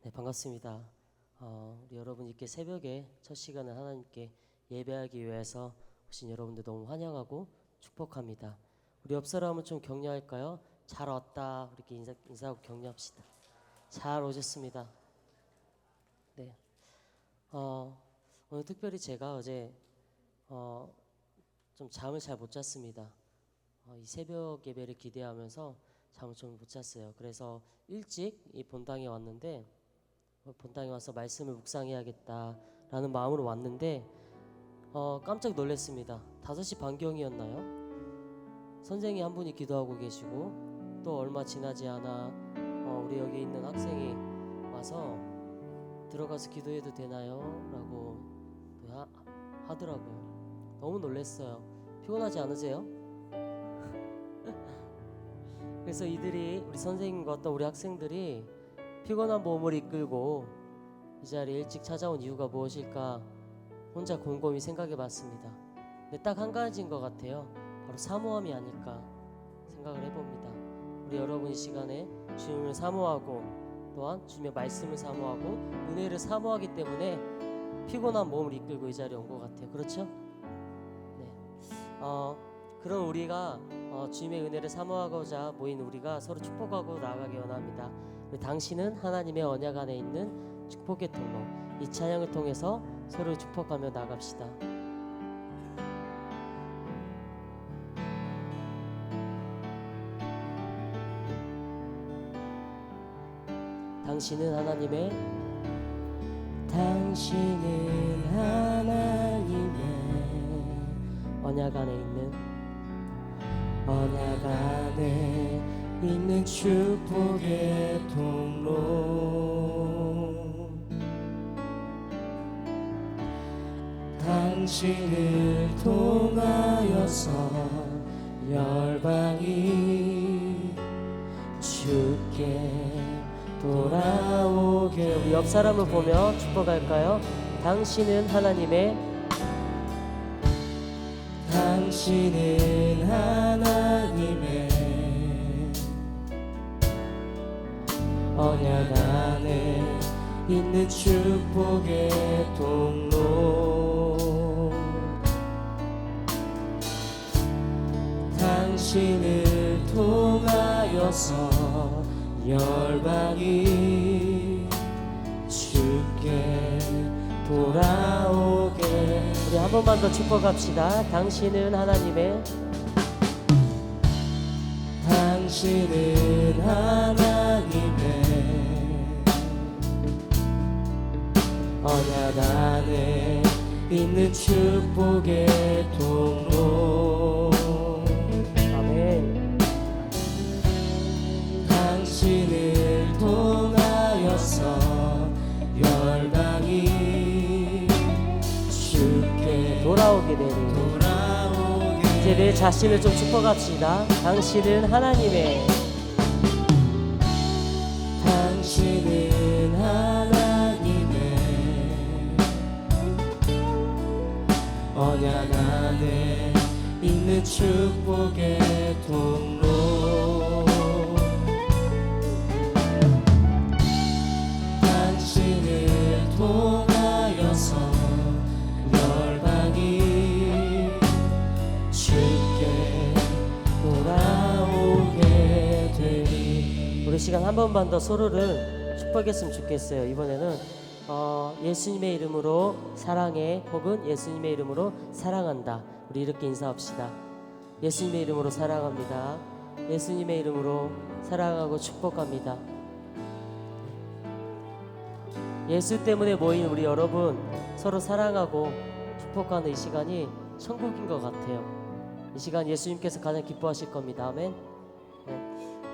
네, 반갑습니다. 우리 여러분 이렇게 새벽에 첫 시간을 하나님께 예배하기 위해서 오신 여러분들 너무 환영하고 축복합니다. 우리 옆 사람은 좀 격려할까요? 잘 왔다. 이렇게 인사하고 격려합시다. 잘 오셨습니다. 네. 오늘 특별히 제가 어제 좀 잠을 잘 못 잤습니다. 이 새벽 예배를 기대하면서 잠을 좀 못 잤어요. 그래서 일찍 이 본당에 왔는데 본당에 와서 말씀을 묵상해야겠다라는 마음으로 왔는데 깜짝 놀랐습니다. 5시 반경이었나요? 선생님 한 분이 기도하고 계시고 또 얼마 지나지 않아 우리 여기 있는 학생이 와서 들어가서 기도해도 되나요? 라고 하더라고요. 너무 놀랐어요. 피곤하지 않으세요? 그래서 이들이 우리 선생님과 또 우리 학생들이 피곤한 몸을 이끌고 이 자리에 일찍 찾아온 이유가 무엇일까 혼자 곰곰이 생각해 봤습니다. 근데 딱 한 가지인 것 같아요. 바로 사모함이 아닐까 생각을 해봅니다. 우리 여러분 이 시간에 주님을 사모하고 또한 주님의 말씀을 사모하고 은혜를 사모하기 때문에 피곤한 몸을 이끌고 이 자리에 온 것 같아요. 그렇죠? 네. 그런 우리가 주님의 은혜를 사모하고자 모인 우리가 서로 축복하고 나아가기 원합니다. 당신은 하나님의 언약 안에 있는 축복의 통로. 이 찬양을 통해서 서로 축복하며 나갑시다. 당신은 하나님의 언약 안에 있는 축복의 통로. 당신을 통하여서 열방이 주께 돌아오게. 우리 옆 사람을 보며 축복할까요? 당신은 하나님의 언약 안에 있는 축복의 통로. 당신을 통하여서 열방이 주께 돌아오게. 우리 한 번만 더 축복합시다. 당신은 하나님의 언약 안에 있는 축복의 통로. 아멘. 당신을 통하여서 열방이 주께 돌아오게 되리. 이제 내 자신을 좀 축복합시다. 당신은 하나님의 언약 안에 있는 축복의 통로. 당신을 통하여서 열방이 주께 돌아오게 되리. 우리 시간 한 번만 더 서로를 축복했으면 좋겠어요. 이번에는 예수님의 이름으로 사랑해 혹은 예수님의 이름으로 사랑한다. 우리 이렇게 인사합시다. 예수님의 이름으로 사랑합니다. 예수님의 이름으로 사랑하고 축복합니다. 예수 때문에 모인 우리 여러분 서로 사랑하고 축복하는 이 시간이 천국인 것 같아요. 이 시간 예수님께서 가장 기뻐하실 겁니다. 아멘. 네.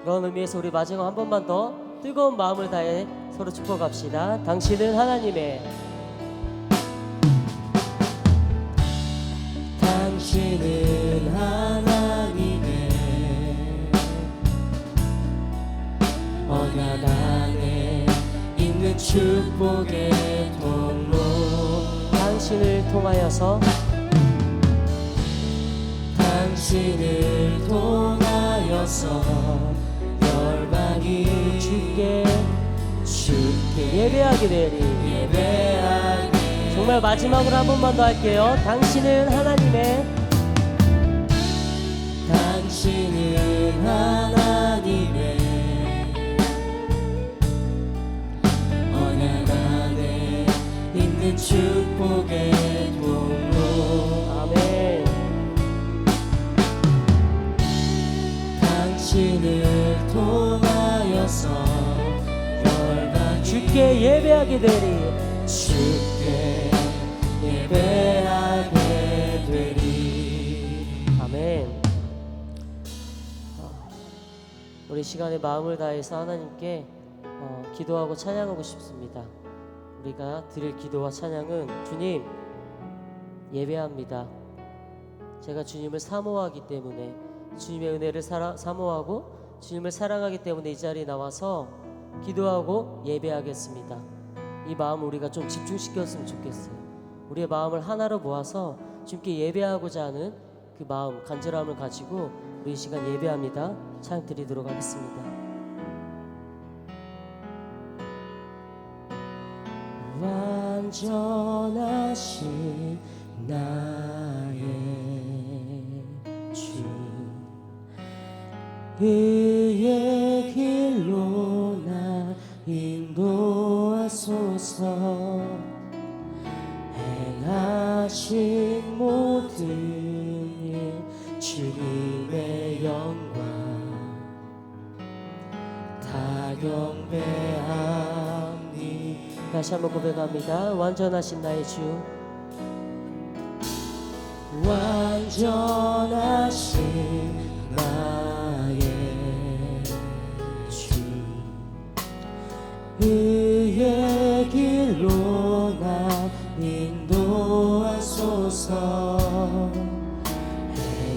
그런 의미에서 우리 마지막 한 번만 더 뜨거운 마음을 다해 서로 축복합시다. 당신은 하나님의 언약 안에 있는 축복의 통로. 당신을 통하여서 열방이 주께 주께 예배하게 되리. 예배하게 정말 마지막으로 한 번만 더 할게요. 당신은 하나님의 당신은 하나님의 언약 안에 있는 축복의 통로. 아멘. 당신을 통하여서 열방이 주께 예배하게 되리. 주께 예배하게 되리. 아멘. 우리 시간에 마음을 다해서 하나님께 기도하고 찬양하고 싶습니다. 우리가 드릴 기도와 찬양은 주님 예배합니다. 제가 주님을 사모하기 때문에, 주님의 은혜를 사모하고 주님을 사랑하기 때문에 이 자리에 나와서 기도하고 예배하겠습니다. 이 마음 우리가 좀 집중시켰으면 좋겠어요. 우리의 마음을 하나로 모아서 주님께 예배하고자 하는 그 마음, 간절함을 가지고 우리 이 시간 예배합니다. 찬양 드리도록 하겠습니다. 완전하신 나의 주, 의의 길로 나 인도하소서. 행하신 모든 일 주님의 영광 다 경배하니. 다시 한번 고백합니다. 완전하신 나의 주, 완전하신 나의 주, 의의 길로 나 인도하소서.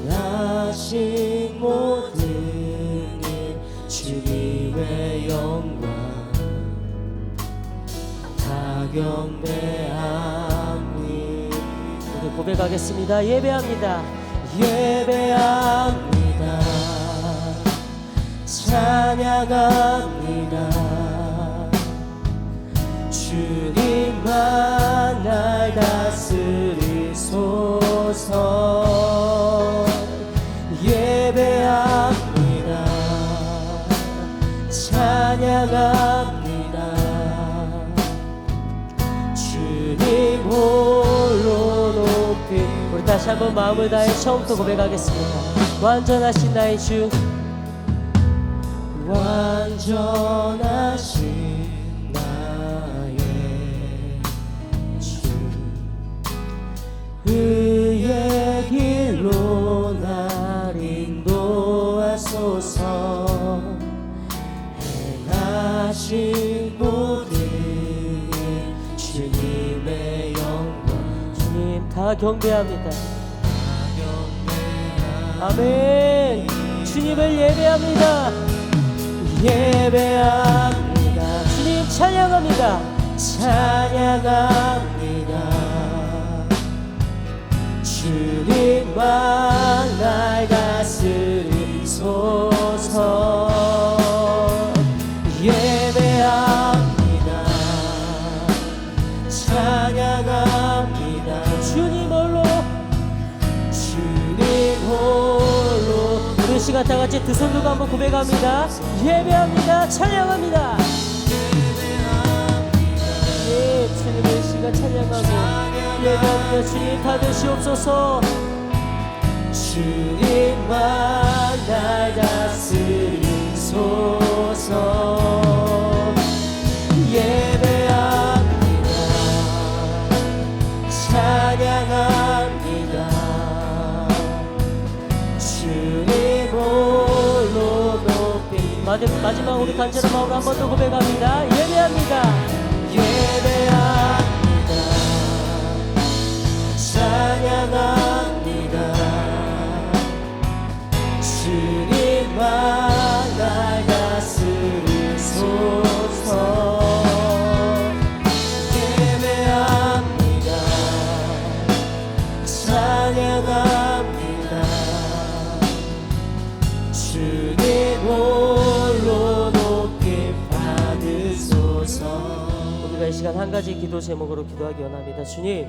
행하신 모든 일 주님의 영광 다 경배하니. 우리 고백하겠습니다. 예배합니다. 예배합니다. 찬양합니다. 주님만 날 다스리소서. 예배합니다. 찬양합니다. 주님 홀로 높이. 우리 다시 한번 마음을 다해 처음부터 고백하겠습니다. 완전하신 나의 주, 완전하신 나의 주, 의의 길로 날 인도하소서. 행하신 모든 일 주님의 영광 주님 다 경배합니다. 다 아멘. 주님을 예배합니다. 예배합니다. 주님 찬양합니다. 찬양합니다. 주님만 날 다스리소서. 예배합니다. 찬양합니다. 주님 홀로. 주님 홀로. 우리 시간 다 같이 두 손 들고 한번 고백합니다. 예배합니다. 찬양합니다. 예, 주님의 시간 찬양하고 예배합니다. 주님 받으시옵소서. 주님만 날 다스리소서. 예배합니다. 찬양합니다. 주님 홀로 높이. 마지막 우리 간절한 마음으로 한 번 더 고백합니다. 예배합니다. 예배합니다. 찬양합니다. 주님만 날 다스리소서. 예배합니다. 찬양합니다. 주님 홀로 높임 받으소서. 우리가 이 시간 한 가지 기도 제목으로 기도하기 원합니다. 주님,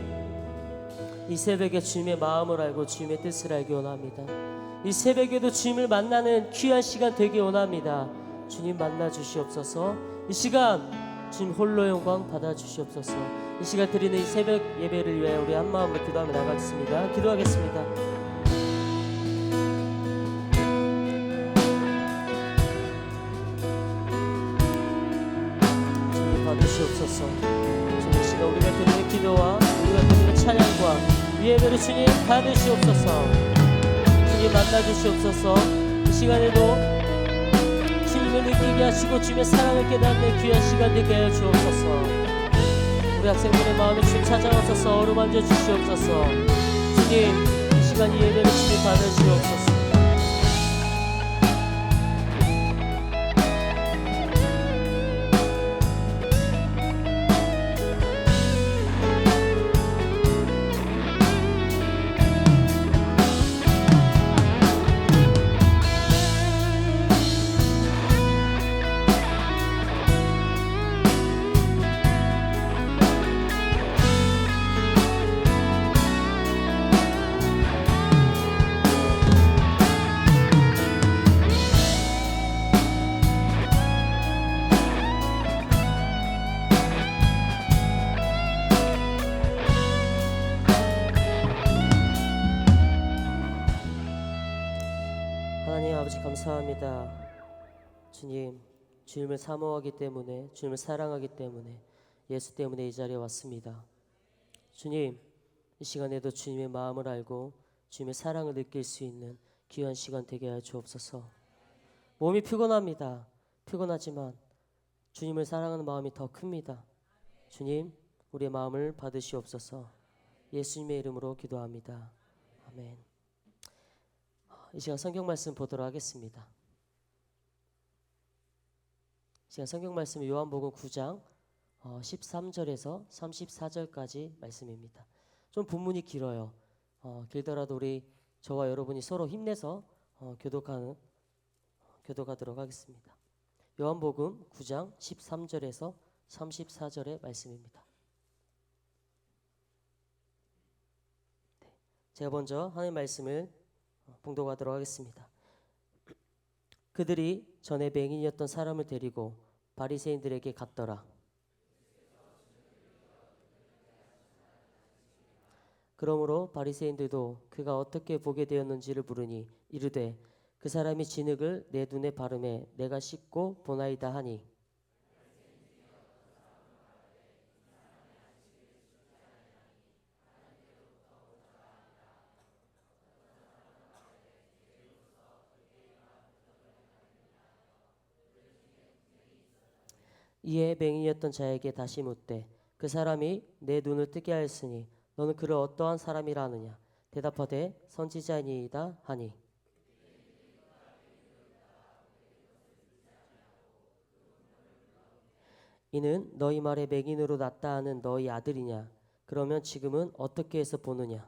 이 새벽에 주님의 마음을 알고 주님의 뜻을 알기 원합니다. 이 새벽에도 주님을 만나는 귀한 시간 되기 원합니다. 주님 만나 주시옵소서. 이 시간 주님 홀로 영광 받아 주시옵소서. 이 시간 드리는 이 새벽 예배를 위해 우리 한 마음으로 기도하며 나가겠습니다. 기도하겠습니다. 주님 받으시옵소서. 주님 이 시간 우리가 드리는 기도와 우리가 드리는 찬양과 예배를 주님 받으시옵소서. 주님 만나 주시옵소서. 이 시간에도 주님을 느끼게 하시고 주님의 사랑을 깨닫는 귀한 시간 되게 하여 주옵소서. 우리 학생들의 마음에 주님 찾아오소서. 어루만져 주시옵소서. 주님 이 시간 이 예배를 주님 받으시옵소서. 하나님 아버지 감사합니다. 주님, 주님을 사모하기 때문에, 주님을 사랑하기 때문에, 예수 때문에 이 자리에 왔습니다. 주님, 이 시간에도 주님의 마음을 알고 주님의 사랑을 느낄 수 있는 귀한 시간 되게 하여 주옵소서. 몸이 피곤합니다. 피곤하지만 주님을 사랑하는 마음이 더 큽니다. 주님, 우리의 마음을 받으시옵소서. 예수님의 이름으로 기도합니다. 아멘. 이 시간 성경 말씀 보도록 하겠습니다. 이 시간 성경 말씀 요한복음 9장 13절에서 34절까지 말씀입니다. 좀 본문이 길어요. 길더라도 우리 저와 여러분이 서로 힘내서 교독하도록 하겠습니다. 요한복음 9장 13절에서 34절의 말씀입니다. 제가 먼저 하나님 말씀을 봉독하도록 하겠습니다. 그들이 전에 맹인이었던 사람을 데리고 바리새인들에게 갔더라. 그러므로 바리새인들도 그가 어떻게 보게 되었는지를 물으니 이르되 그 사람이 진흙을 내 눈에 바르매 내가 씻고 보나이다 하니 이에 맹인이었던 자에게 다시 묻되 그 사람이 내 눈을 뜨게 하였으니 너는 그를 어떠한 사람이라 하느냐. 대답하되 선지자니이다 하니 이는 너희 말에 맹인으로 났다 하는 너희 아들이냐. 그러면 지금은 어떻게 해서 보느냐.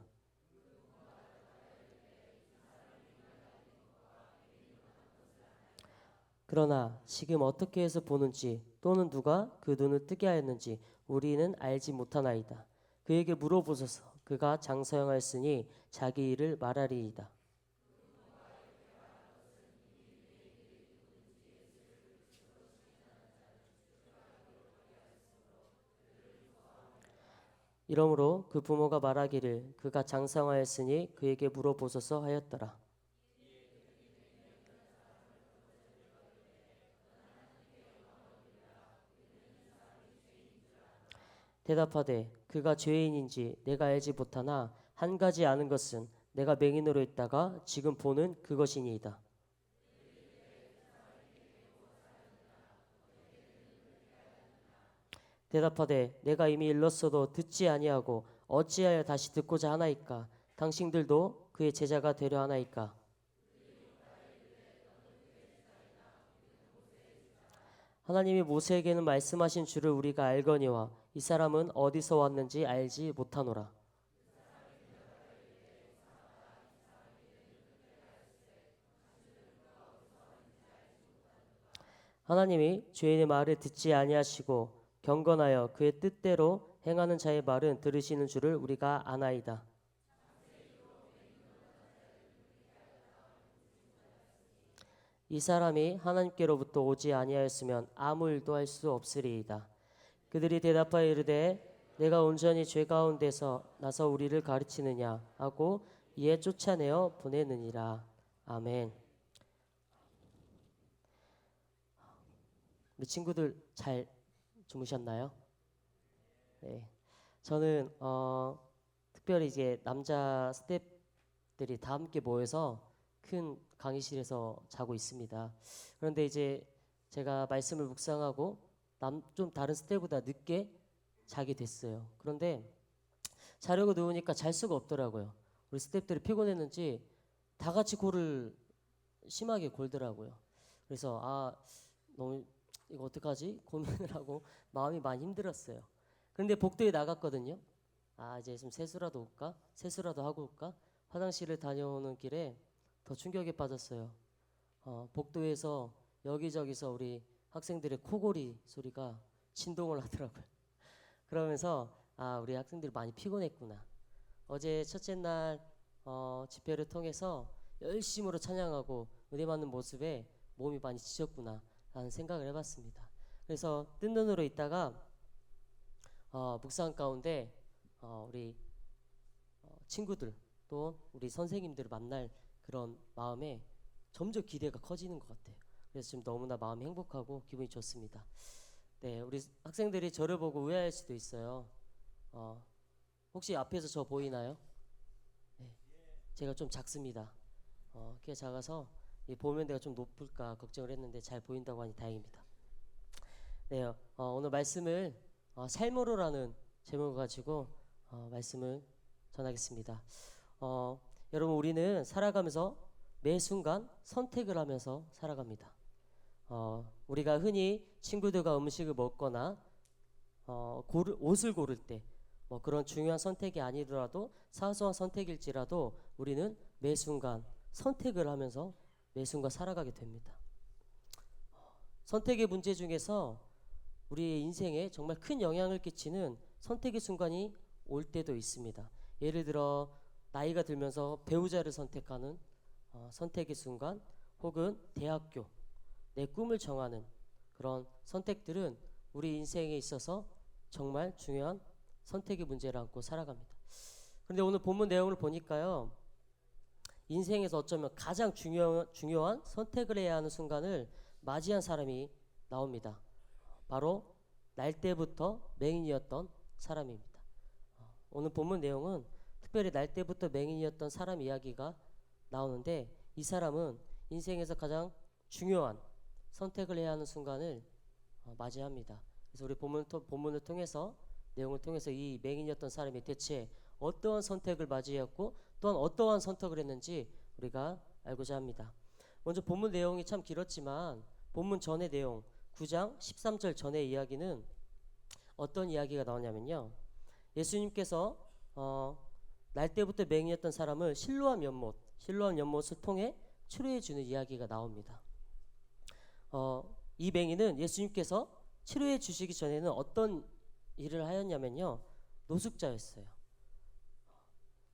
그러나 지금 어떻게 해서 보는지 또는 누가 그 눈을 뜨게 하였는지 우리는 알지 못하나이다. 그에게 물어보소서. 그가 장서영하였으니 자기 일을 말하리이다. 이러므로 그 부모가 말하기를 그가 장성하였으니 그에게 물어보소서 하였더라. 대답하되 그가 죄인인지 내가 알지 못하나 한 가지 아는 것은 내가 맹인으로 있다가 지금 보는 그것이니이다. 대답하되 내가 이미 일렀어도 듣지 아니하고 어찌하여 다시 듣고자 하나이까. 당신들도 그의 제자가 되려 하나이까. 하나님이 모세에게는 말씀하신 줄을 우리가 알거니와 이 사람은 어디서 왔는지 알지 못하노라. 하나님이 죄인의 말을 듣지 아니하시고 경건하여 그의 뜻대로 행하는 자의 말은 들으시는 줄을 우리가 아나이다. 이 사람이 하나님께로부터 오지 아니하였으면 아무 일도 할 수 없으리이다. 그들이 대답하여 이르되 내가 온전히 죄 가운데서 나서 우리를 가르치느냐 하고 이에 쫓아내어 보내느니라. 아멘. 우리 친구들 잘 주무셨나요? 네. 저는 특별히 이제 남자 스태프들이 다 함께 모여서 큰 강의실에서 자고 있습니다. 그런데 이제 제가 말씀을 묵상하고 좀 다른 스태프보다 늦게 자게 됐어요. 그런데 자려고 누우니까 잘 수가 없더라고요. 우리 스태프들이 피곤했는지 다 같이 골을 심하게 골더라고요. 그래서 너무 이거 어떡하지? 고민을 하고 마음이 많이 힘들었어요. 그런데 복도에 나갔거든요. 이제 좀 세수라도 올까? 세수라도 하고 올까? 화장실을 다녀오는 길에 더 충격에 빠졌어요. 복도에서 여기저기서 우리 학생들의 코골이 소리가 진동을 하더라고요. 그러면서 우리 학생들이 많이 피곤했구나. 어제 첫째 날 집회를 통해서 열심으로 찬양하고 은혜 받는 모습에 몸이 많이 지쳤구나 라는 생각을 해봤습니다. 그래서 뜬 눈으로 있다가 묵상 가운데 우리 친구들 또 우리 선생님들을 만날 그런 마음에 점점 기대가 커지는 것 같아요. 그래서 지금 너무나 마음이 행복하고 기분이 좋습니다. 네, 우리 학생들이 저를 보고 의아할 수도 있어요. 혹시 앞에서 저 보이나요? 네, 제가 좀 작습니다. 키가 작아서 보면 내가 좀 높을까 걱정을 했는데 잘 보인다고 하니 다행입니다. 네, 오늘 말씀을 삶으로라는 제목을 가지고 말씀을 전하겠습니다. 여러분, 우리는 살아가면서 매 순간 선택을 하면서 살아갑니다. 우리가 흔히 친구들과 음식을 먹거나 옷을 고를 때 그런 중요한 선택이 아니더라도 사소한 선택일지라도 우리는 매 순간 선택을 하면서 매 순간 살아가게 됩니다. 선택의 문제 중에서 우리의 인생에 정말 큰 영향을 끼치는 선택의 순간이 올 때도 있습니다. 예를 들어 나이가 들면서 배우자를 선택하는 선택의 순간, 혹은 대학교, 내 꿈을 정하는 그런 선택들은 우리 인생에 있어서 정말 중요한 선택의 문제를 안고 살아갑니다. 그런데 오늘 본문 내용을 보니까요, 인생에서 어쩌면 가장 중요한 선택을 해야 하는 순간을 맞이한 사람이 나옵니다. 바로 날 때부터 맹인이었던 사람입니다. 오늘 본문 내용은 특별히 날 때부터 맹인이었던 사람 이야기가 나오는데, 이 사람은 인생에서 가장 중요한 선택을 해야 하는 순간을 맞이합니다. 그래서 우리 본문을 통해서, 내용을 통해서 이 맹인이었던 사람이 대체 어떠한 선택을 맞이했고 또한 어떠한 선택을 했는지 우리가 알고자 합니다. 먼저 본문 내용이 참 길었지만 본문 전의 내용 9장 13절 전의 이야기는 어떤 이야기가 나오냐면요, 예수님께서 날 때부터 맹인이었던 사람을 실로암 연못을 통해 치료해 주는 이야기가 나옵니다. 이 맹인은 예수님께서 치료해 주시기 전에는 어떤 일을 하였냐면요, 노숙자였어요.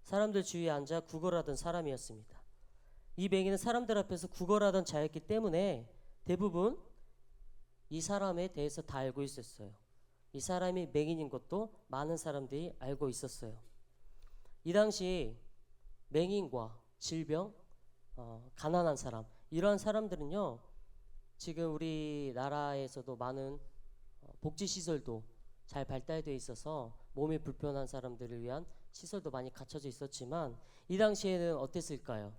사람들 주위에 앉아 구걸하던 사람이었습니다. 이 맹인은 사람들 앞에서 구걸하던 자였기 때문에 대부분 이 사람에 대해서 다 알고 있었어요. 이 사람이 맹인인 것도 많은 사람들이 알고 있었어요. 이 당시 맹인과 질병, 가난한 사람, 이러한 사람들은요, 지금 우리나라에서도 많은 복지시설도 잘 발달되어 있어서 몸이 불편한 사람들을 위한 시설도 많이 갖춰져 있었지만, 이 당시에는 어땠을까요?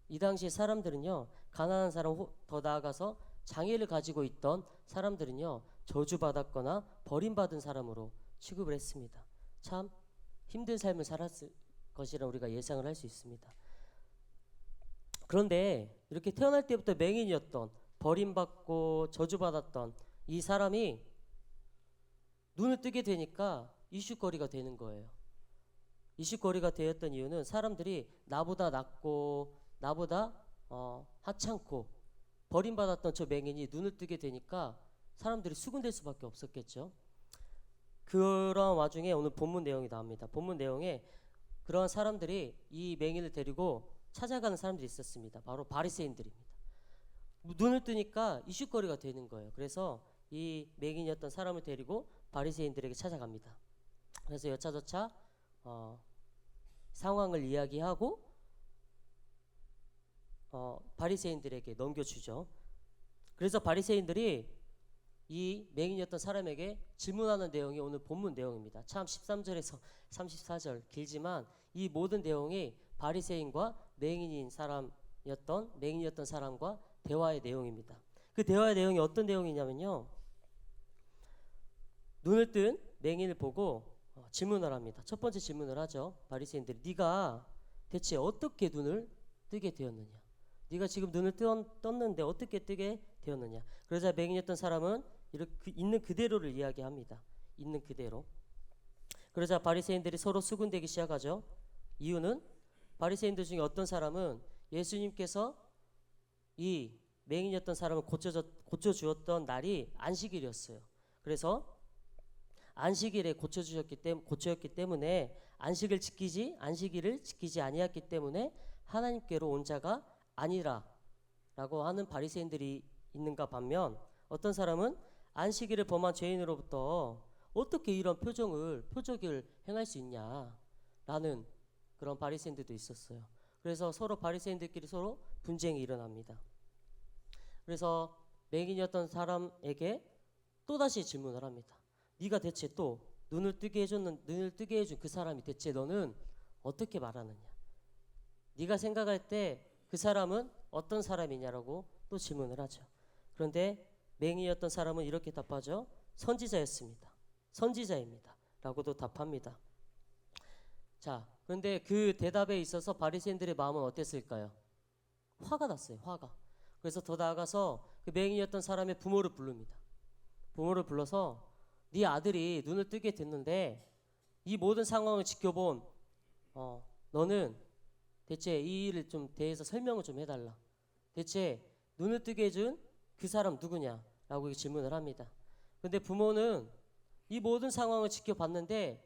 이 당시에 사람들은요, 가난한 사람, 더 나아가서 장애를 가지고 있던 사람들은요, 저주받았거나 버림받은 사람으로 취급을 했습니다. 참 힘든 삶을 살았을 것이라 우리가 예상을 할 수 있습니다. 그런데 이렇게 태어날 때부터 맹인이었던, 버림받고 저주받았던 이 사람이 눈을 뜨게 되니까 이슈거리가 되는 거예요. 이슈거리가 되었던 이유는 사람들이 나보다 낮고 나보다 하찮고 버림받았던 저 맹인이 눈을 뜨게 되니까 사람들이 수군될 수밖에 없었겠죠. 그런 와중에 오늘 본문 내용이 나옵니다. 본문 내용에 그런 사람들이 이 맹인을 데리고 찾아가는 사람들이 있었습니다. 바로 바리새인들입니다. 눈을 뜨니까 이슈거리가 되는 거예요. 그래서 이 맹인이었던 사람을 데리고 바리새인들에게 찾아갑니다. 그래서 여차저차 상황을 이야기하고 바리새인들에게 넘겨주죠. 그래서 바리새인들이 이 맹인이었던 사람에게 질문하는 내용이 오늘 본문 내용입니다. 참 13절에서 34절 길지만 이 모든 내용이 바리새인과 맹인이었던 사람과 대화의 내용입니다. 그 대화의 내용이 어떤 내용이냐면요. 눈을 뜬 맹인을 보고 질문을 합니다. 첫 번째 질문을 하죠. 바리새인들이 네가 대체 어떻게 눈을 뜨게 되었느냐? 네가 지금 눈을 떴는데 어떻게 뜨게 되었느냐? 그러자 맹인이었던 사람은 이렇게 있는 그대로를 이야기합니다. 있는 그대로. 그러자 바리새인들이 서로 수군대기 시작하죠. 이유는 바리새인들 중에 어떤 사람은 예수님께서 이 맹인이었던 사람을 고쳐주었던 날이 안식일이었어요. 그래서 안식일에 고쳐였기 때문에 안식일을 지키지 아니했기 때문에 하나님께로 온 자가 아니라라고 하는 바리새인들이 있는가 반면 어떤 사람은 안식일을 범한 죄인으로부터 어떻게 이런 표적을 행할 수 있냐라는 그런 바리새인들도 있었어요. 그래서 바리새인들끼리 서로 분쟁이 일어납니다. 그래서 맹인이었던 사람에게 또다시 질문을 합니다. 네가 대체 또 눈을 뜨게 해준 그 사람이 대체 너는 어떻게 말하느냐? 네가 생각할 때 그 사람은 어떤 사람이냐라고 또 질문을 하죠. 그런데 맹인이었던 사람은 이렇게 답하죠. 선지자입니다. 라고도 답합니다. 자, 그런데 그 대답에 있어서 바리새인들의 마음은 어땠을까요? 화가 났어요. 화가. 그래서 더 나아가서 그 맹인이었던 사람의 부모를 부릅니다. 부모를 불러서 네 아들이 눈을 뜨게 됐는데 이 모든 상황을 지켜본 너는 대체 이 일을 좀 대해서 설명을 좀 해달라. 대체 눈을 뜨게 해준 그 사람 누구냐라고 질문을 합니다. 근데 부모는 이 모든 상황을 지켜봤는데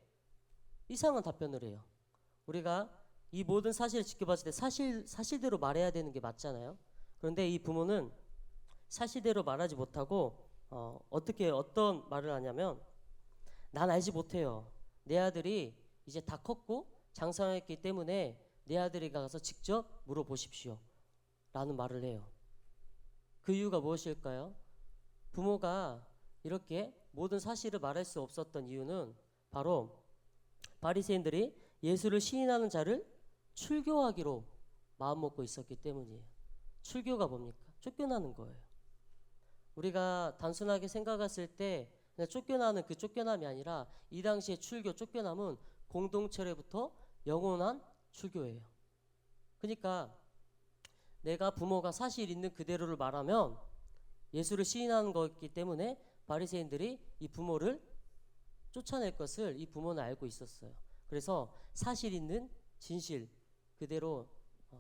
이상한 답변을 해요. 우리가 이 모든 사실을 지켜봤을 때 사실대로 말해야 되는 게 맞잖아요. 그런데 이 부모는 사실대로 말하지 못하고 어떤 말을 하냐면 난 알지 못해요. 내 아들이 이제 다 컸고 장성했기 때문에 내 아들이 가서 직접 물어보십시오. 라는 말을 해요. 그 이유가 무엇일까요? 부모가 이렇게 모든 사실을 말할 수 없었던 이유는 바로 바리새인들이 예수를 시인하는 자를 출교하기로 마음먹고 있었기 때문이에요. 출교가 뭡니까? 쫓겨나는 거예요. 우리가 단순하게 생각했을 때 그냥 쫓겨나는 그 쫓겨남이 아니라 이 당시에 쫓겨남은 공동체로부터 영원한 출교예요. 그러니까 내가 부모가 사실 있는 그대로를 말하면 예수를 시인하는 거였기 때문에 바리새인들이 이 부모를 쫓아낼 것을 이 부모는 알고 있었어요. 그래서 사실 있는 진실 그대로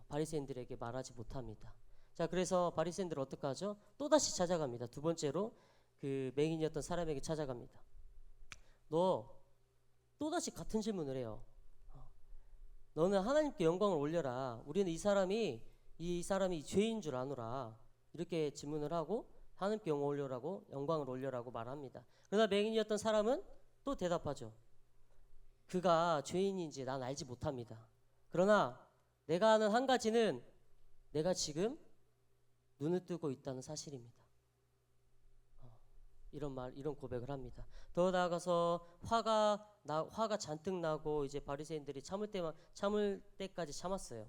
바리새인들에게 말하지 못합니다. 자, 그래서 바리새인들은 어떻게 하죠? 또다시 찾아갑니다. 두 번째로 그 맹인이었던 사람에게 찾아갑니다. 너 또다시 같은 질문을 해요. 너는 하나님께 영광을 올려라. 우리는 이 사람이 죄인 줄 아노라. 이렇게 질문을 하고 하나님께 영광을 올려라고 말합니다. 그러나 맹인이었던 사람은 또 대답하죠. 그가 죄인인지 난 알지 못합니다. 그러나 내가 아는 한 가지는 내가 지금 눈을 뜨고 있다는 사실입니다. 이런 고백을 합니다. 더 나아가서 화가 잔뜩 나고 이제 바리새인들이 참을 때까지 참았어요.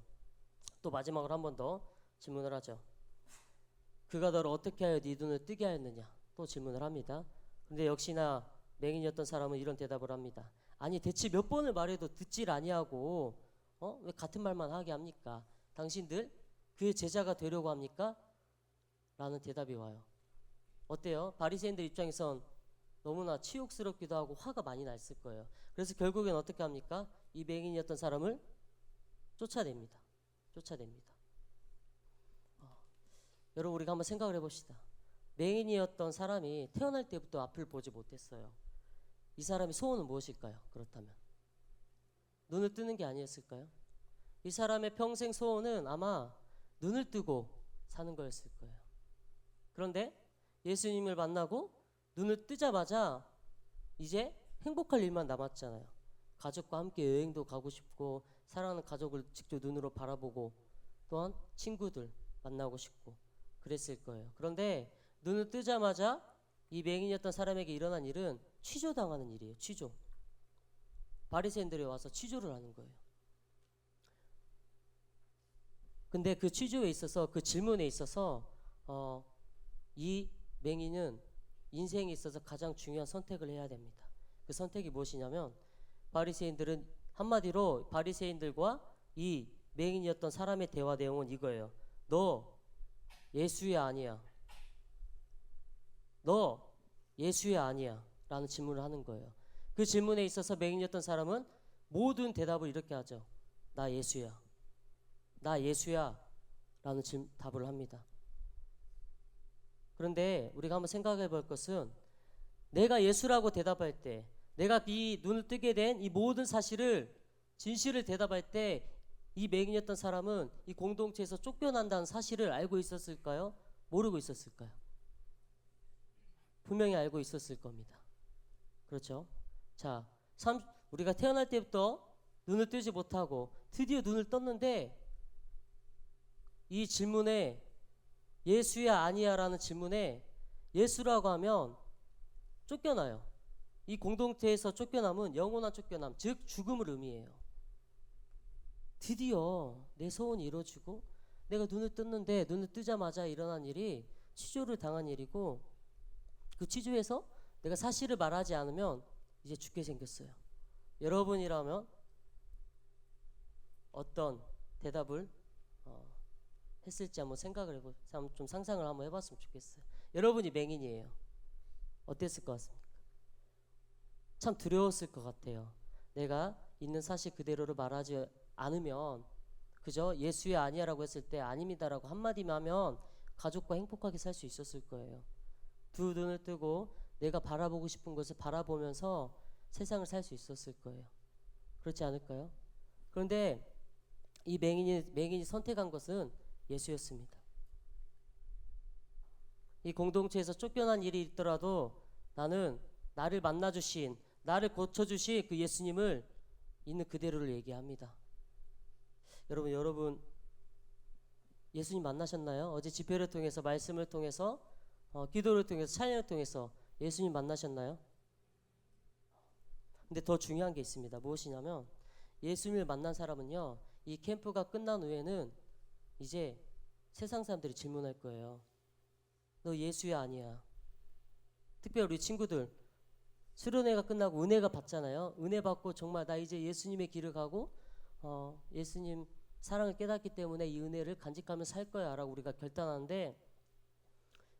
또 마지막으로 한 번 더 질문을 하죠. 그가 너를 어떻게 하여 네 눈을 뜨게 하였느냐? 또 질문을 합니다. 근데 역시나 맹인이었던 사람은 이런 대답을 합니다. 아니 대체 몇 번을 말해도 듣질 아니하고 왜 같은 말만 하게 합니까? 당신들 그의 제자가 되려고 합니까? 라는 대답이 와요. 어때요? 바리새인들 입장에선 너무나 치욕스럽기도 하고 화가 많이 났을 거예요. 그래서 결국엔 어떻게 합니까? 이 맹인이었던 사람을 쫓아냅니다. 여러분 우리가 한번 생각을 해봅시다. 맹인이었던 사람이 태어날 때부터 앞을 보지 못했어요. 이 사람의 소원은 무엇일까요? 그렇다면 눈을 뜨는 게 아니었을까요? 이 사람의 평생 소원은 아마 눈을 뜨고 사는 거였을 거예요. 그런데 예수님을 만나고 눈을 뜨자마자 이제 행복할 일만 남았잖아요. 가족과 함께 여행도 가고 싶고 사랑하는 가족을 직접 눈으로 바라보고 또한 친구들 만나고 싶고 그랬을 거예요. 그런데 눈을 뜨자마자 이 맹인이었던 사람에게 일어난 일은 취조당하는 일이에요. 취조. 바리새인들이 와서 취조를 하는 거예요. 근데 그 취조에 있어서 그 질문에 있어서 이 맹인은 인생에 있어서 가장 중요한 선택을 해야 됩니다. 그 선택이 무엇이냐면 바리새인들은 한마디로 바리새인들과 이 맹인이었던 사람의 대화 내용은 이거예요. 너 예수야 아니야. 너 예수야 아니야 라는 질문을 하는 거예요. 그 질문에 있어서 맹인이었던 사람은 모든 대답을 이렇게 하죠. 나 예수야. 나 예수야 라는 답을 합니다. 그런데 우리가 한번 생각해 볼 것은 내가 예수라고 대답할 때 내가 이 눈을 뜨게 된 이 모든 사실을 진실을 대답할 때 이 맹인이었던 사람은 이 공동체에서 쫓겨난다는 사실을 알고 있었을까요? 모르고 있었을까요? 분명히 알고 있었을 겁니다. 그렇죠? 자, 우리가 태어날 때부터 눈을 뜨지 못하고 드디어 눈을 떴는데 이 질문에 예수야 아니야 라는 질문에 예수라고 하면 쫓겨나요. 이 공동체에서 쫓겨남은 영원한 쫓겨남, 즉 죽음을 의미해요. 드디어 내 소원이 이루어지고 내가 눈을 떴는데 눈을 뜨자마자 일어난 일이 취조를 당한 일이고 그 취조에서 내가 사실을 말하지 않으면 이제 죽게 생겼어요. 여러분이라면 어떤 대답을 했을지 한번 생각을 좀 상상을 한번 해봤으면 좋겠어요. 여러분이 맹인이에요. 어땠을 것 같습니까? 참 두려웠을 것 같아요. 내가 있는 사실 그대로를 말하지 않으면 그저 예수야 아니야라고 했을 때 아닙니다라고 한마디만 하면 가족과 행복하게 살 수 있었을 거예요. 두 눈을 뜨고 내가 바라보고 싶은 것을 바라보면서 세상을 살 수 있었을 거예요. 그렇지 않을까요? 그런데 이 맹인이 선택한 것은 예수였습니다. 이 공동체에서 쫓겨난 일이 있더라도 나는 나를 만나주신 나를 고쳐주신 그 예수님을 있는 그대로를 얘기합니다. 여러분 예수님 만나셨나요? 어제 집회를 통해서 말씀을 통해서 기도를 통해서 찬양을 통해서 예수님 만나셨나요? 근데 더 중요한 게 있습니다. 무엇이냐면 예수님을 만난 사람은요 이 캠프가 끝난 후에는 이제 세상 사람들이 질문할 거예요. 너 예수야 아니야. 특별히 우리 친구들 수련회가 끝나고 은혜가 받잖아요. 은혜 받고 정말 나 이제 예수님의 길을 가고 예수님 사랑을 깨닫기 때문에 이 은혜를 간직하며 살 거야 라고 우리가 결단하는데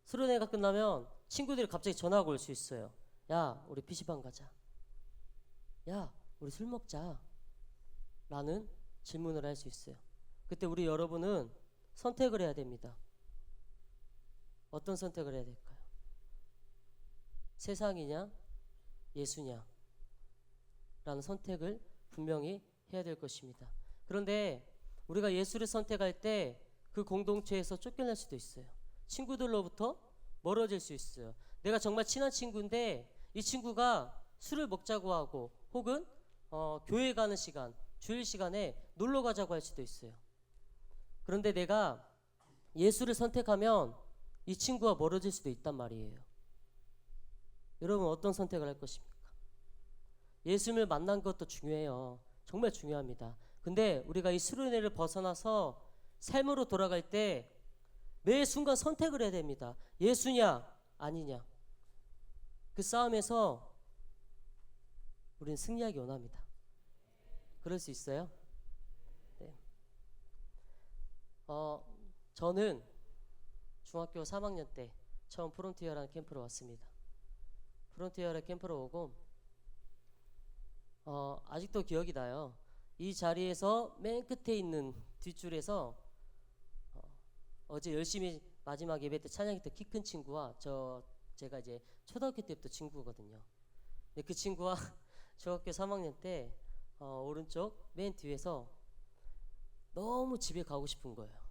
수련회가 끝나면 친구들이 갑자기 전화가 올 수 있어요. 야 우리 PC방 가자. 야 우리 술 먹자 라는 질문을 할 수 있어요. 그때 우리 여러분은 선택을 해야 됩니다. 어떤 선택을 해야 될까요? 세상이냐 예수냐 라는 선택을 분명히 해야 될 것입니다. 그런데 우리가 예수를 선택할 때 그 공동체에서 쫓겨날 수도 있어요. 친구들로부터 멀어질 수 있어요. 내가 정말 친한 친구인데 이 친구가 술을 먹자고 하고 혹은 교회 가는 시간, 주일 시간에 놀러 가자고 할 수도 있어요. 그런데 내가 예수를 선택하면 이 친구와 멀어질 수도 있단 말이에요. 여러분 어떤 선택을 할 것입니까? 예수님을 만난 것도 중요해요. 정말 중요합니다. 근데 우리가 이 수련회를 벗어나서 삶으로 돌아갈 때 매 순간 선택을 해야 됩니다. 예수냐 아니냐. 그 싸움에서 우리는 승리하기 원합니다. 그럴 수 있어요? 네. 저는 중학교 3학년 때 처음 프론티어라는 캠프로 왔습니다. 프론티어라 캠프로 오고 아직도 기억이 나요. 이 자리에서 맨 끝에 있는 뒷줄에서 어제 열심히 마지막 예배 때 찬양했 때 키 큰 친구와 제가 이제 초등학교 때부터 친구거든요. 근데 그 친구와 중학교 3학년 때 오른쪽 맨 뒤에서 너무 집에 가고 싶은 거예요.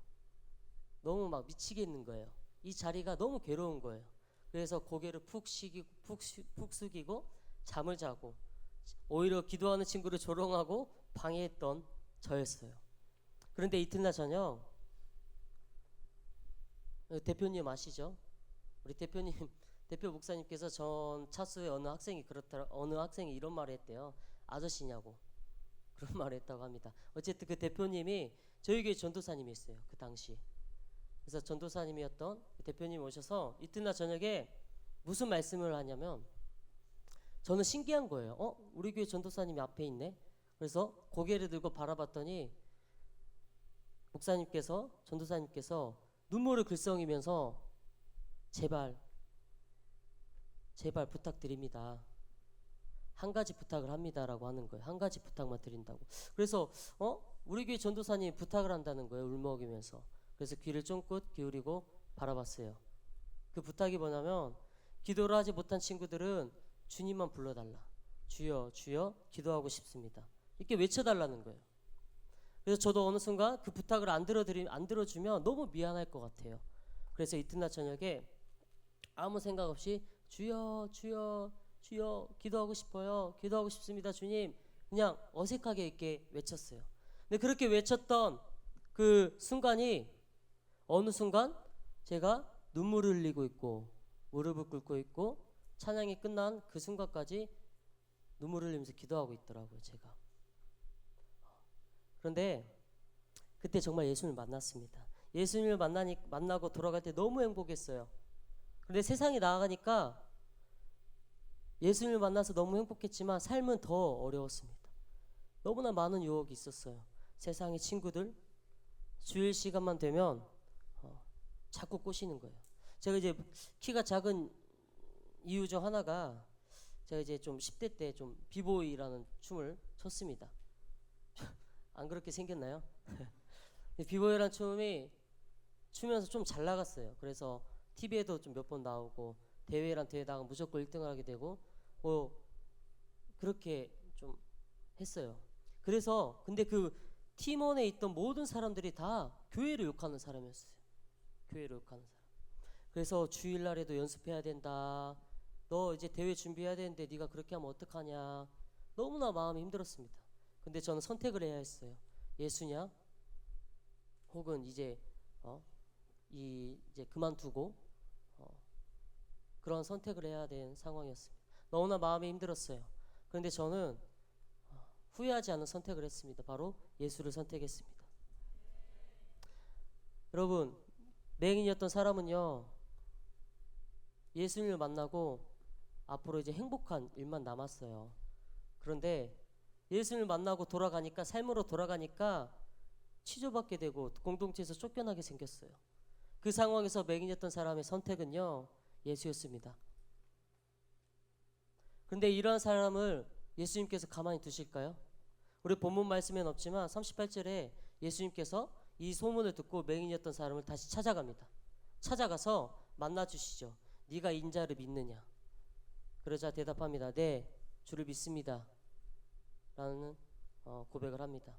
너무 막 미치겠는 거예요. 이 자리가 너무 괴로운 거예요. 그래서 고개를 푹 숙이고 잠을 자고 오히려 기도하는 친구를 조롱하고 방해했던 저였어요. 그런데 이튿날 저녁 대표님 아시죠? 우리 대표님 대표 목사님께서 전 차수에 어느 학생이 이런 말을 했대요. 아저씨냐고 그런 말을 했다고 합니다. 어쨌든 그 대표님이 저희 교회 전도사님이었어요. 그 당시. 그래서 전도사님이었던 그 대표님이 오셔서 이튿날 저녁에 무슨 말씀을 하냐면 저는 신기한 거예요. 우리 교회 전도사님이 앞에 있네. 그래서 고개를 들고 바라봤더니 전도사님께서 눈물을 글썽이면서 제발 부탁드립니다. 한 가지 부탁을 합니다라고 하는 거예요. 한 가지 부탁만 드린다고. 그래서 우리 교회 전도사님이 부탁을 한다는 거예요. 울먹이면서. 그래서 귀를 쫑긋 기울이고 바라봤어요. 그 부탁이 뭐냐면 기도를 하지 못한 친구들은 주님만 불러달라. 주여 주여 기도하고 싶습니다. 이렇게 외쳐달라는 거예요. 그래서 저도 어느 순간 그 부탁을 안 들어주면 너무 미안할 것 같아요. 그래서 이튿날 저녁에 아무 생각 없이 주여 주여 주여 기도하고 싶어요. 기도하고 싶습니다. 주님. 그냥 어색하게 이렇게 외쳤어요. 근데 그렇게 외쳤던 그 순간이 어느 순간 제가 눈물을 흘리고 있고 무릎을 꿇고 있고 찬양이 끝난 그 순간까지 눈물을 흘리면서 기도하고 있더라고요. 제가. 그런데 그때 정말 예수님을 만났습니다. 예수님을 만나고 돌아갈 때 너무 행복했어요. 그런데 세상에 나아가니까 예수님을 만나서 너무 행복했지만 삶은 더 어려웠습니다. 너무나 많은 유혹이 있었어요. 세상의 친구들, 주일 시간만 되면 자꾸 꼬시는 거예요. 제가 이제 키가 작은 이유 중 하나가 제가 이제 좀 10대 때 좀 비보이라는 춤을 췄습니다. 안 그렇게 생겼나요? 비보이라는 춤이 추면서 좀 잘 나갔어요. 그래서 TV에도 좀 몇 번 나오고 대회 나가면 무조건 1등을 하게 되고 그렇게 좀 했어요. 그래서 근데 그 팀원에 있던 모든 사람들이 다 교회를 욕하는 사람이었어요. 교회를 욕하는 사람. 그래서 주일날에도 연습해야 된다. 너 이제 대회 준비해야 되는데 네가 그렇게 하면 어떡하냐. 너무나 마음이 힘들었습니다. 근데 저는 선택을 해야 했어요. 예수냐 혹은 이제 그만두고 그런 선택을 해야 되는 상황이었습니다. 너무나 마음이 힘들었어요. 그런데 저는 후회하지 않은 선택을 했습니다. 바로 예수를 선택했습니다. 여러분, 맹인이었던 사람은요, 예수님을 만나고 앞으로 이제 행복한 일만 남았어요. 그런데 예수님을 만나고 삶으로 돌아가니까 취조받게 되고 공동체에서 쫓겨나게 생겼어요. 그 상황에서 맹인이었던 사람의 선택은요, 예수였습니다. 그런데 이러한 사람을 예수님께서 가만히 두실까요? 우리 본문 말씀에는 없지만 38절에 예수님께서 이 소문을 듣고 맹인이었던 사람을 다시 찾아갑니다. 찾아가서 만나주시죠. 네가 인자를 믿느냐? 그러자 대답합니다. 네, 주를 믿습니다. 라는 고백을 합니다.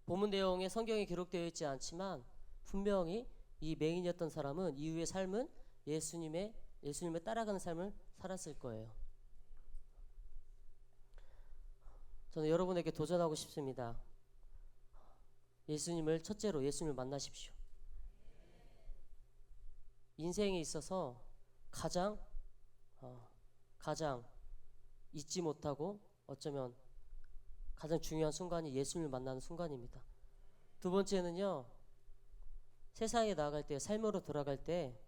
본문 내용에 성경에 기록되어 있지 않지만 분명히 이 맹인이었던 사람은 이후의 삶은 예수님을 따라가는 삶을 살았을 거예요. 저는 여러분에게 도전하고 싶습니다. 첫째로 예수님을 만나십시오. 인생에 있어서 가장 잊지 못하고 어쩌면 가장 중요한 순간이 예수님을 만나는 순간입니다. 두 번째는요, 세상에 나아갈 때, 삶으로 돌아갈 때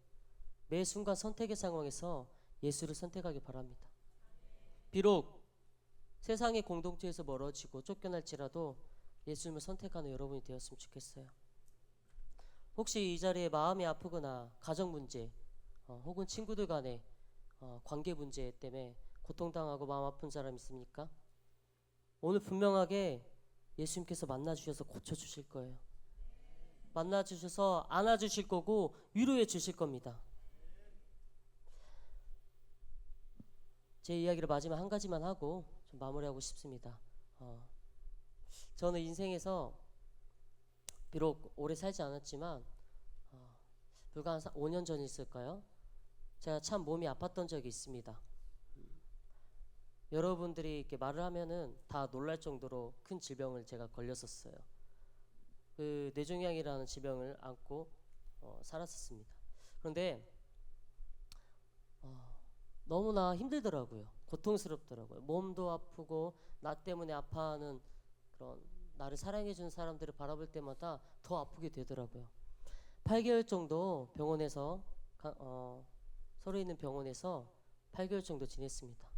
매 순간 선택의 상황에서 예수를 선택하기 바랍니다. 비록 세상의 공동체에서 멀어지고 쫓겨날지라도 예수님을 선택하는 여러분이 되었으면 좋겠어요. 혹시 이 자리에 마음이 아프거나 가정 문제 혹은 친구들 간의 관계 문제 때문에 고통당하고 마음 아픈 사람 있습니까? 오늘 분명하게 예수님께서 만나주셔서 고쳐주실 거예요. 만나 주셔서 안아 주실 거고 위로해 주실 겁니다. 제 이야기를 마지막 한 가지만 하고 좀 마무리하고 싶습니다. 저는 인생에서 비록 오래 살지 않았지만 불과 한 5년 전 있을까요? 제가 참 몸이 아팠던 적이 있습니다. 여러분들이 이렇게 말을 하면은 다 놀랄 정도로 큰 질병을 제가 걸렸었어요. 그 뇌종양이라는 질병을 안고 살았었습니다. 그런데 너무나 힘들더라고요. 고통스럽더라고요. 몸도 아프고 나 때문에 아파하는 그런 나를 사랑해주는 사람들을 바라볼 때마다 더 아프게 되더라고요. 8개월 정도 병원에서 서울에 있는 병원에서 8개월 정도 지냈습니다.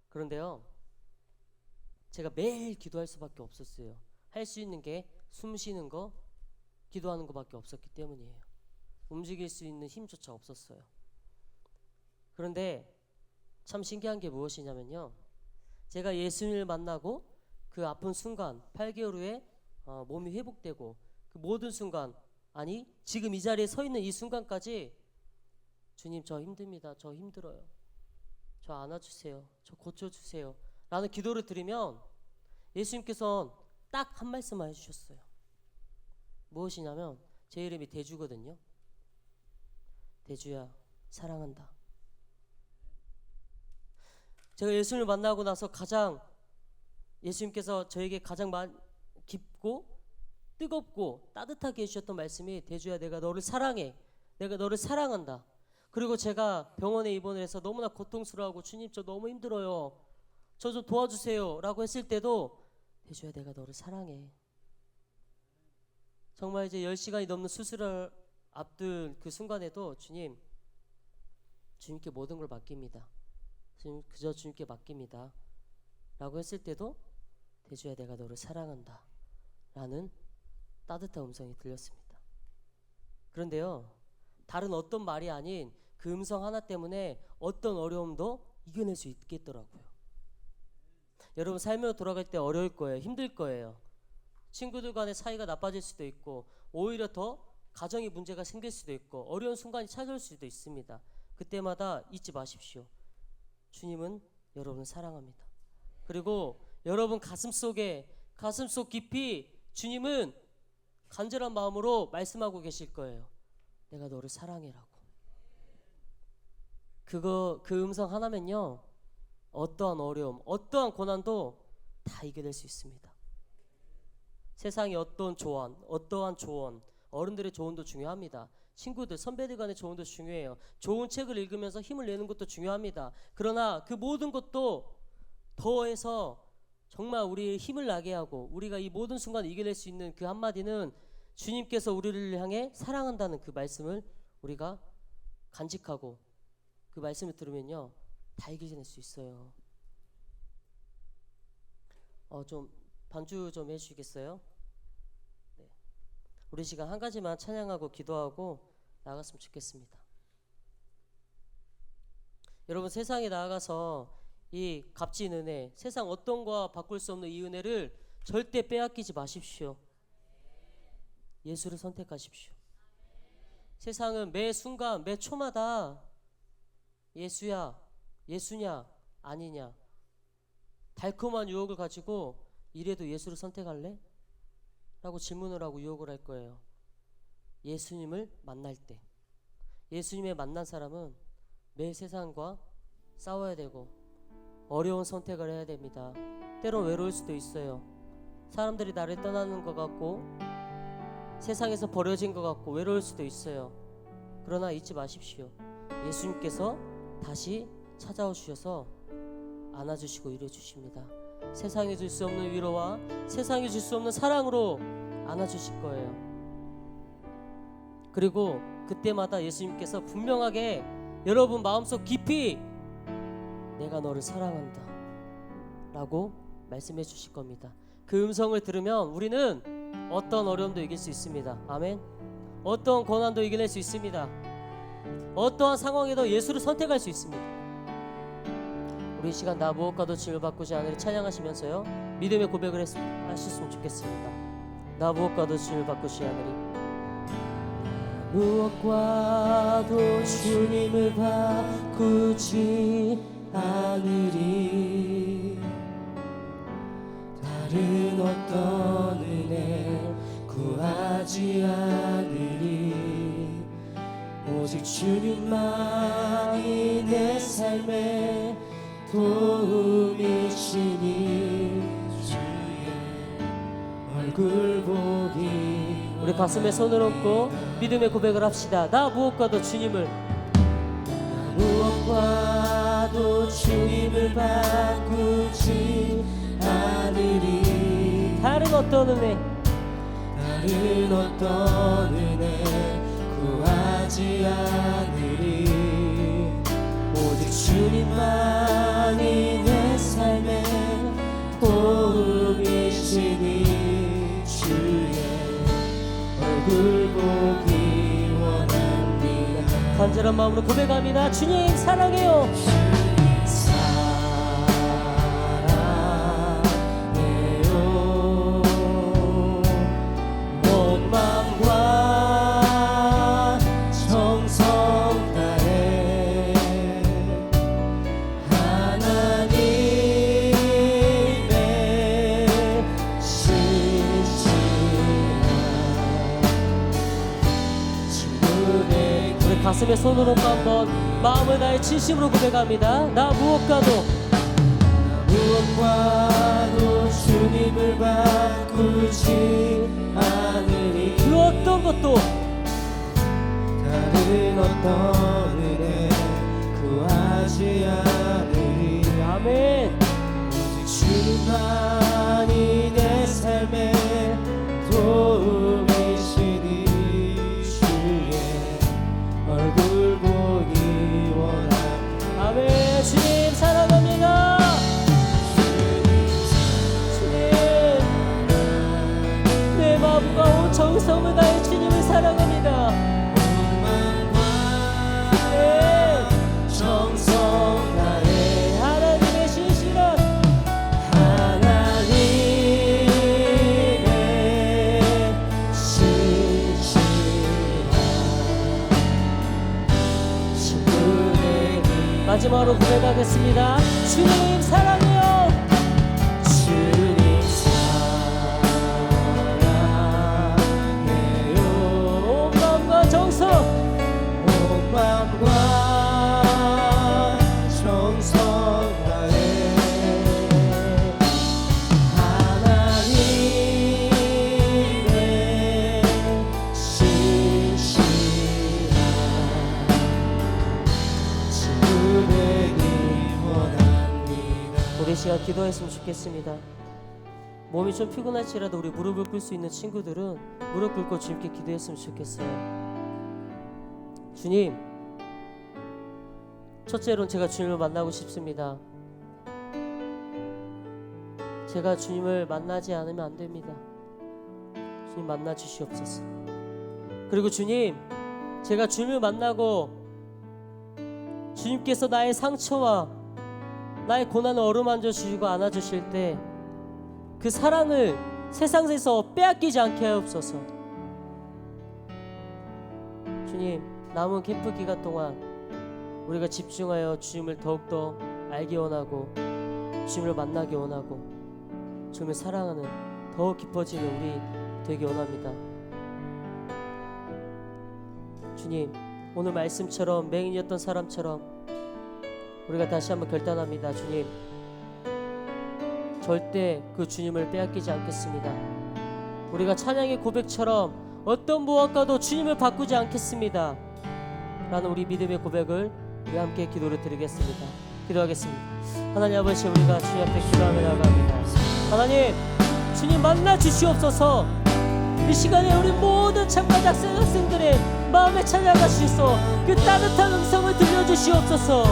그런데요, 제가 매일 기도할 수밖에 없었어요. 할 수 있는 게 숨 쉬는 거, 기도하는 것밖에 없었기 때문이에요. 움직일 수 있는 힘조차 없었어요. 그런데 참 신기한 게 무엇이냐면요, 제가 예수님을 만나고 그 아픈 순간 8개월 후에 몸이 회복되고 그 모든 순간, 아니 지금 이 자리에 서 있는 이 순간까지 주님 저 힘듭니다, 저 힘들어요, 저 안아주세요, 저 고쳐주세요 라는 기도를 드리면 예수님께서는 딱 한 말씀만 해주셨어요. 무엇이냐면 제 이름이 대주거든요. 대주야 사랑한다. 제가 예수님을 만나고 나서 가장 예수님께서 저에게 가장 깊고 뜨겁고 따뜻하게 해주셨던 말씀이 대주야 내가 너를 사랑해, 내가 너를 사랑한다. 그리고 제가 병원에 입원을 해서 너무나 고통스러워하고 주님 저 너무 힘들어요, 저 좀 도와주세요 라고 했을 때도 대주야 내가 너를 사랑해. 정말 이제 10시간이 넘는 수술을 앞둔 그 순간에도 주님께 모든 걸 맡깁니다. 주님 그저 주님께 맡깁니다 라고 했을 때도 대주야 내가 너를 사랑한다 라는 따뜻한 음성이 들렸습니다. 그런데요, 다른 어떤 말이 아닌 그 음성 하나 때문에 어떤 어려움도 이겨낼 수 있겠더라고요. 여러분 삶으로 돌아갈 때 어려울 거예요. 힘들 거예요. 친구들 간의 사이가 나빠질 수도 있고 오히려 더 가정에 문제가 생길 수도 있고 어려운 순간이 찾아올 수도 있습니다. 그때마다 잊지 마십시오. 주님은 여러분을 사랑합니다. 그리고 여러분 가슴속 깊이 주님은 간절한 마음으로 말씀하고 계실 거예요. 내가 너를 사랑해라고. 그 음성 하나면요, 어떠한 어려움, 어떠한 고난도 다 이겨낼 수 있습니다. 세상의 어떠한 조언, 어른들의 조언도 중요합니다. 친구들, 선배들 간의 조언도 중요해요. 좋은 책을 읽으면서 힘을 내는 것도 중요합니다. 그러나 그 모든 것도 더해서 정말 우리의 힘을 나게 하고 우리가 이 모든 순간을 이겨낼 수 있는 그 한마디는 주님께서 우리를 향해 사랑한다는 그 말씀을 우리가 간직하고 그 말씀을 들으면요 다 이겨낼 수 있어요. 좀 반주 좀 해주시겠어요? 네. 우리 시간 한 가지만 찬양하고 기도하고 나갔으면 좋겠습니다. 여러분 세상에 나아가서 이 값진 은혜, 세상 어떤 거와 바꿀 수 없는 이 은혜를 절대 빼앗기지 마십시오. 예수를 선택하십시오. 세상은 매 순간 매 초마다 예수야, 예수냐 아니냐 달콤한 유혹을 가지고 이래도 예수를 선택할래? 라고 질문을 하고 유혹을 할 거예요. 예수님을 만날 때, 예수님을 만난 사람은 매 세상과 싸워야 되고 어려운 선택을 해야 됩니다. 때론 외로울 수도 있어요. 사람들이 나를 떠나는 것 같고 세상에서 버려진 것 같고 외로울 수도 있어요. 그러나 잊지 마십시오. 예수님께서 다시 찾아오 주셔서 안아주시고 이뤄주십니다. 세상에 줄 수 없는 위로와 세상에 줄 수 없는 사랑으로 안아주실 거예요. 그리고 그때마다 예수님께서 분명하게 여러분 마음속 깊이 내가 너를 사랑한다 라고 말씀해 주실 겁니다. 그 음성을 들으면 우리는 어떤 어려움도 이길 수 있습니다. 아멘. 어떤 고난도 이겨낼 수 있습니다. 어떠한 상황에도 예수를 선택할 수 있습니다. 우리 이 시간 나 무엇과도 짐을 바꾸지 않으리 찬양하시면서요 믿음의 고백을 하셨으면 좋겠습니다. 나 무엇과도 짐을 바꾸지 않으리 무엇과도 주님을 바꾸지 않으리. 다른 어떤 은혜 구하지 않으리. 오직 주님만이 내 삶의 도움이시니 주의 얼굴 보기. 우리 가슴에 손을 얹고 믿음의 고백을 합시다. 나 무엇과도 주님을, 무엇과도 주님을 바꾸지 않으리. 다른 어떤 은혜, 다른 어떤 은혜 구하지 않으리. 오직 주님만이 내 삶의 도움이시니 주의 얼굴 보기 원합니다. 간절한 마음으로 고백합니다. 주님 사랑해요. 사랑해요. 온 마음과 정성 다해 하나님의 신실한 우리 가슴에 손을 얹고 한번 마음을 다해 진심으로 고백합니다. 나 무엇과도, 무엇과도 주님을 바꾸지 않으리. 그 어떤 것도 다른 어떤 은혜 구하지 않으리. 아멘. 오직 주님만이 내 삶의 도움이시니 주의 얼굴 보기 원합니다. 아멘. 주님 사랑합니다. 주님 내 마음과 온 정성을 다해 주님을 사랑합니다. 네. 정성 다해 하나님의 신실한 하나님의 신실한 마지막으로 고백하겠습니다. 주님 사랑해요. 주님 사랑해요. 온 마음과 정성, 온 마음과 정성 다해 하나님의 신실한 주님이 원합니다. 우리 시간 기도했으면 좋겠습니다. 몸이 좀 피곤할지라도 우리 무릎을 꿇을 수 있는 친구들은 무릎 꿇고 주님께 기도했으면 좋겠어요. 주님, 첫째로는 제가 주님을 만나고 싶습니다. 제가 주님을 만나지 않으면 안 됩니다. 주님 만나 주시옵소서. 그리고 주님, 제가 주님을 만나고 주님께서 나의 상처와 나의 고난을 어루만져 주시고 안아주실 때 그 사랑을 세상에서 빼앗기지 않게 하옵소서. 주님, 남은 캠프 기간 동안 우리가 집중하여 주님을 더욱더 알기 원하고 주님을 만나기 원하고 주님을 사랑하는 더욱 깊어지는 우리 되기 원합니다. 주님, 오늘 말씀처럼 맹인이었던 사람처럼 우리가 다시 한번 결단합니다. 주님, 절대 그 주님을 빼앗기지 않겠습니다. 우리가 찬양의 고백처럼 어떤 무엇과도 주님을 바꾸지 않겠습니다 라는 우리 믿음의 고백을 우리 함께 기도를 드리겠습니다. 기도하겠습니다. 하나님 아버지, 우리가 주님 앞에 기도하며 나아갑니다. 하나님, 주님 만나 주시옵소서. 이 시간에 우리 모든 참가자 학생들의 마음에 찾아가시소. 그 따뜻한 음성을 들려주시옵소서.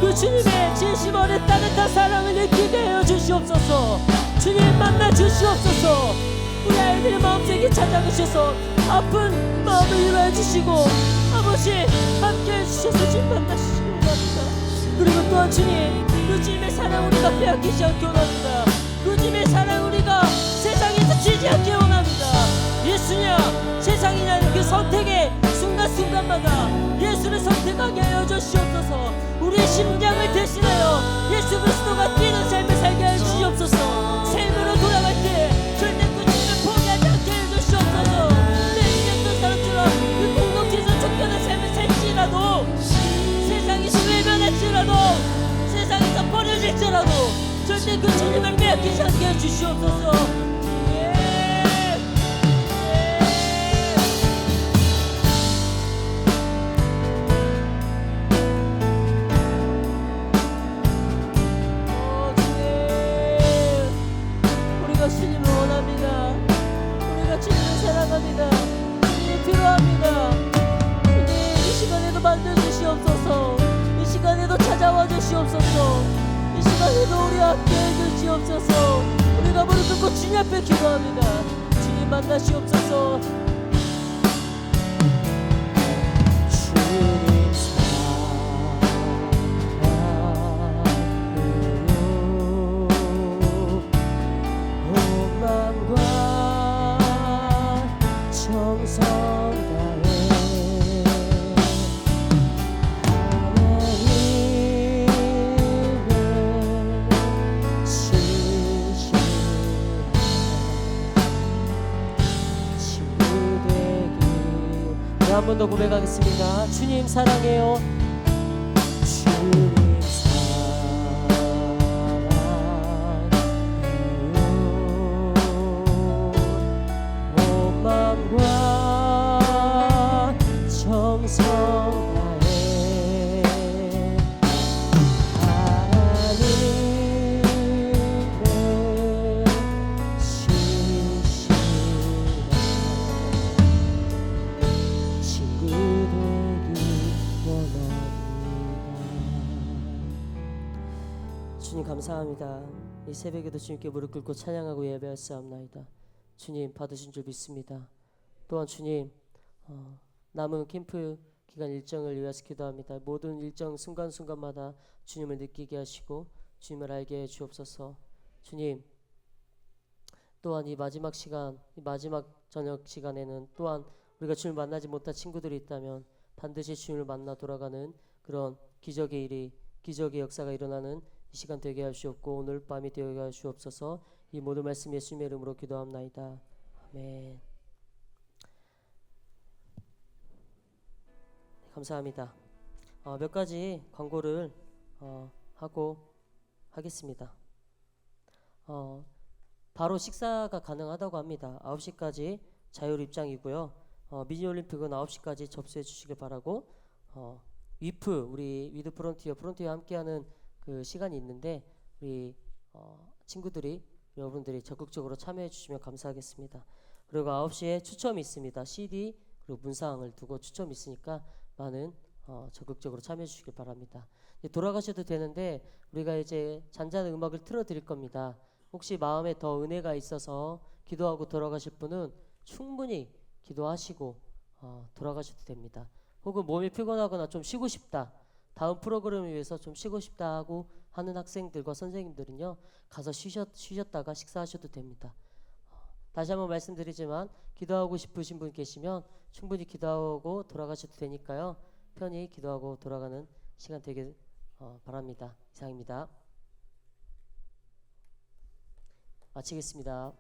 그 주님의 진심 어린 따뜻한 사랑을 느끼게 하여 주시옵소서. 주님 만나 주시옵소서. 우리 아이들의 마음속에 찾아가셔서 아픈 마음을 위로해 주시고 아버지 함께해 주셔서 주님 만나 주시기 원합니다. 그리고 또한 주님, 그 주님의 사랑 우리가 빼앗기지 않게 원합니다. 그 주님의 사랑 우리가 세상에서 지지 않게 원합니다. 예수냐 세상이냐는 그 선택의 순간순간마다 예수를 선택하게 하여 주시옵소서. 우리의 심장을 대신하여 예수 그리스도가 뛰는 삶을 살게 하여 주시옵소서. 삶으로 돌아갈 때 절대 그 주님을 포기하지 않게 하여 주시옵소서. 내 이겼던 사람처럼 그 공동체에서 쫓겨난 삶을 살지라도, 세상에서 외면할지라도, 세상에서 버려질지라도 절대 그 주님을 빼앗기지 않게 해 주시옵소서. 우리가 주님을 원합니다. 우리가 주님을 사랑합니다. 주님이 필요합니다. 주님, 이 시간에도 만져주시옵소서. 이 시간에도 찾아와 주시옵소서. 이 시간에도 우리와 함께 해주시옵소서. 우리가 무릎 꿇고 주님 앞에 기도합니다. 주님 만나시옵소서. 주님 정성 다해 하나님의 신실한 친구 되기. 한 번 더 고백하겠습니다. 주님 사랑해요. 주님 마음과 정성 다해 하나님의 신실한 친구 되기 원합니다. 주님 감사합니다. 이 새벽에도 주님께 무릎 꿇고 찬양하고 예배하사옵나이다. 주님 받으신 줄 믿습니다. 또한 주님 남은 캠프 기간 일정을 위해서 기도합니다. 모든 일정 순간순간마다 주님을 느끼게 하시고 주님을 알게 해 주옵소서. 주님 또한 이 마지막 시간, 이 마지막 저녁 시간에는 또한 우리가 주님을 만나지 못한 친구들이 있다면 반드시 주님을 만나 돌아가는 그런 기적의 일이, 기적의 역사가 일어나는 이 시간 되게 하시옵고 오늘 밤이 되게 하시옵소서. 이 모든 말씀 예수님의 이름으로 기도합나이다. 아멘. 감사합니다. 몇 가지 광고를 하고 하겠습니다. 바로 식사가 가능하다고 합니다. 9시까지 자율 입장이고요. 미니올림픽은 9시까지 접수해 주시길 바라고, 위프 우리 위드 프론티어와 함께하는 그 시간이 있는데 우리 친구들이 여러분들이 적극적으로 참여해 주시면 감사하겠습니다. 그리고 9시에 추첨이 있습니다. CD 그리고 문상을 두고 추첨이 있으니까 많은 적극적으로 참여해 주시길 바랍니다. 이제 돌아가셔도 되는데 우리가 이제 잔잔한 음악을 틀어드릴 겁니다. 혹시 마음에 더 은혜가 있어서 기도하고 돌아가실 분은 충분히 기도하시고 돌아가셔도 됩니다. 혹은 몸이 피곤하거나 좀 쉬고 싶다, 다음 프로그램을 위해서 좀 쉬고 싶다 하고 하는 학생들과 선생님들은요 가서 쉬셨다가 식사하셔도 됩니다. 다시 한번 말씀드리지만 기도하고 싶으신 분 계시면 충분히 기도하고 돌아가셔도 되니까요 편히 기도하고 돌아가는 시간 되길 바랍니다. 이상입니다. 마치겠습니다.